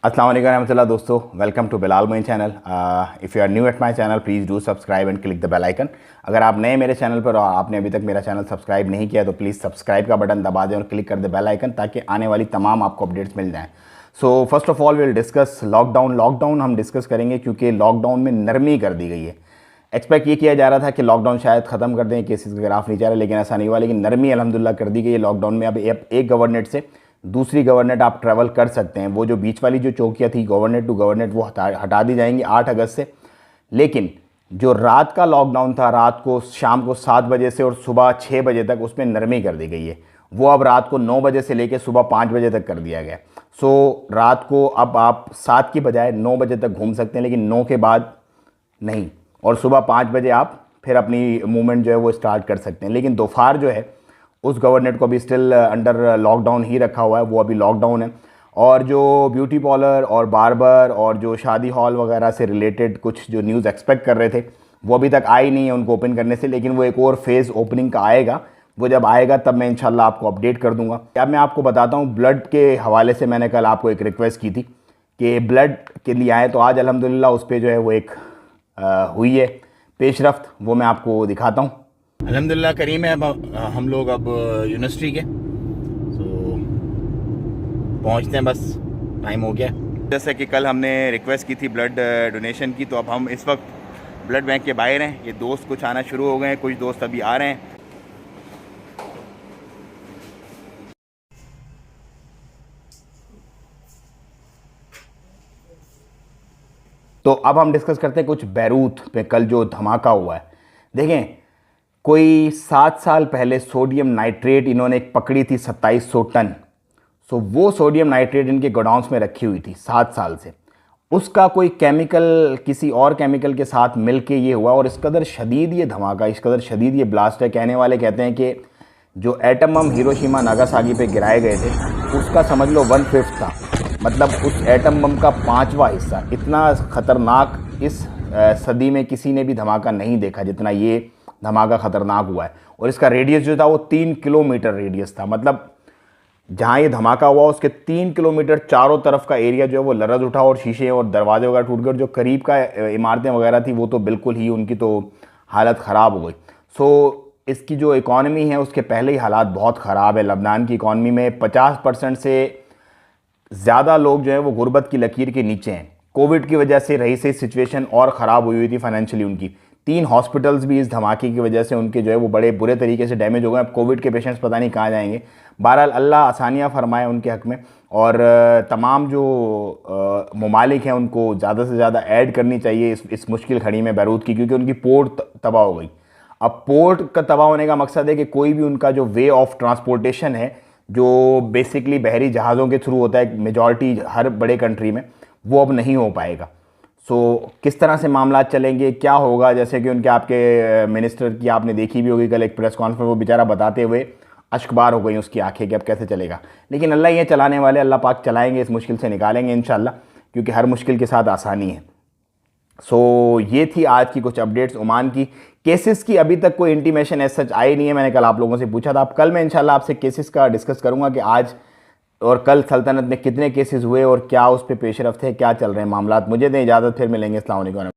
अस्सलाम वालेकुम रहमतुल्लाह दोस्तों, welcome to Bilal Moin channel. If you are new at my channel please do subscribe and click the bell icon. अगर आप नए मेरे चैनल पर और आपने अभी तक मेरा चैनल सब्सक्राइब नहीं किया तो प्लीज़ सब्सक्राइब का बटन दबा दें और क्लिक कर दे बेल आइकन, ताकि आने वाली तमाम आपको अपडेट्स मिल जाएँ। So first of all will discuss lockdown हम डिस्कस करेंगे, क्योंकि लॉकडाउन में नरमी कर दी गई है। एक्सपेक्ट ये किया जा रहा था कि लॉकडाउन शायद ख़त्म कर दें, केसेस का ग्राफ नहीं जा रहा, लेकिन ऐसा नहीं हुआ। लेकिन नरमी अल्हम्दुलिल्लाह कर दी गई है लॉकडाउन में। अब एक गवर्नमेंट से दूसरी गवर्नमेंट आप ट्रैवल कर सकते हैं। वो जो बीच वाली जो चौकियाँ थी गवर्नमेंट टू गवर्नमेंट, वो हटा दी जाएंगी 8 अगस्त से। लेकिन जो रात का लॉकडाउन था, रात को शाम को 7 बजे से और सुबह 6 बजे तक, उसमें नरमी कर दी गई है। वो अब रात को 9 बजे से लेकर सुबह 5 बजे तक कर दिया गया। सो रात को अब आप 7 की बजाय 9 बजे तक घूम सकते हैं, लेकिन 9 के बाद नहीं, और सुबह 5 बजे आप फिर अपनी मूवमेंट जो है वो स्टार्ट कर सकते हैं। लेकिन दोपहर जो है उस गवर्नमेंट को भी स्टिल अंडर लॉकडाउन ही रखा हुआ है, वो अभी लॉकडाउन है। और जो ब्यूटी पार्लर और बार्बर और जो शादी हॉल वगैरह से रिलेटेड कुछ जो न्यूज़ एक्सपेक्ट कर रहे थे, वो अभी तक आई नहीं है उनको ओपन करने से। लेकिन वो एक और फेज़ ओपनिंग का आएगा, वो जब आएगा तब मैं इंशाल्लाह आपको अपडेट कर दूंगा। अब मैं आपको बताता हूँ ब्लड के हवाले से, मैंने कल आपको एक रिक्वेस्ट की थी कि ब्लड के लिए आए, तो आज अल्हम्दुलिल्लाह उस पर जो है वो एक हुई है पेशरफ्त, वो मैं आपको दिखाता हूँ। अल्हम्दुलिल्लाह करीम है। अब हम लोग अब यूनिवर्सिटी के पहुँचते हैं, बस टाइम हो गया। जैसे कि कल हमने रिक्वेस्ट की थी ब्लड डोनेशन की, तो अब हम इस वक्त ब्लड बैंक के बाहर हैं। ये दोस्त कुछ आना शुरू हो गए हैं, कुछ दोस्त अभी आ रहे हैं। तो अब हम डिस्कस करते हैं कुछ बैरूत पे कल जो धमाका हुआ है। देखें, कोई 7 साल पहले सोडियम नाइट्रेट इन्होंने एक पकड़ी थी 2700 टन। सो वो सोडियम नाइट्रेट इनके गोडाउंस में रखी हुई थी 7 साल से। उसका कोई केमिकल किसी और केमिकल के साथ मिलके ये हुआ, और इस कदर शदीद ये धमाका, इस कदर शदीद ये ब्लास्ट है। कहने वाले कहते हैं कि जो एटम बम हिरोशिमा नागासाकी पे गिराए गए थे, उसका समझ लो 1/5 था। मतलब उस एटम बम का 5वां हिस्सा। इतना ख़तरनाक इस सदी में किसी ने भी धमाका नहीं देखा जितना ये धमाका ख़तरनाक हुआ है। और इसका रेडियस जो था वो 3 किलोमीटर रेडियस था। मतलब जहाँ ये धमाका हुआ उसके 3 किलोमीटर चारों तरफ का एरिया जो है वो लरज़ उठा, और शीशे और दरवाजे वगैरह टूट गए। जो करीब का इमारतें वगैरह थी वो तो बिल्कुल ही उनकी तो हालत ख़राब हो गई। सो इसकी जो इकॉनमी है उसके पहले ही हालात बहुत ख़राब है। लबनान की इकॉनमी में 50% से ज़्यादा लोग जो है वो गुर्बत की लकीर के नीचे हैं। कोविड की वजह से रही से सिचुएशन और ख़राब हुई थी फाइनेंशियली उनकी। 3 हॉस्पिटल्स भी इस धमाके की वजह से उनके जो है वो बड़े बुरे तरीके से डैमेज हो गए। अब कोविड के पेशेंट्स पता नहीं कहाँ जाएंगे। बहरहाल अल्लाह आसानियाँ फरमाए उनके हक़ में, और तमाम जो ममालिक हैं उनको ज़्यादा से ज़्यादा ऐड करनी चाहिए इस मुश्किल घड़ी में बैरूत की, क्योंकि उनकी पोर्ट तबाह हो गई। अब पोर्ट का तबाह होने का मकसद है कि कोई भी उनका जो वे ऑफ ट्रांसपोर्टेशन है, जो बेसिकली बहरी जहाज़ों के थ्रू होता है मेजॉरिटी हर बड़े कंट्री में, वो अब नहीं हो पाएगा। सो किस तरह से मामला चलेंगे, क्या होगा, जैसे कि उनके आपके मिनिस्टर की आपने देखी भी होगी कल एक प्रेस कॉन्फ्रेंस, वो बेचारा बताते हुए अश्कबार हो गई उसकी आंखें कि अब कैसे चलेगा। लेकिन अल्लाह ये चलाने वाले, अल्लाह पाक चलाएंगे, इस मुश्किल से निकालेंगे इंशाल्लाह, क्योंकि हर मुश्किल के साथ आसानी है। सो ये थी आज की कुछ अपडेट्स ओमान की। केसेस की अभी तक कोई इंटीमेशन ऐसा सच आई नहीं है। मैंने कल आप लोगों से पूछा था। अब कल मैं इंशाल्लाह आपसे केसेस का डिस्कस करूंगा कि आज और कल सल्तनत में कितने केसेस हुए और क्या उस पर पेशरफ्त है, क्या चल रहे हैं मामलात। मुझे दें इजाज़त, फिर मिलेंगे। अस्सलाम वालेकुम।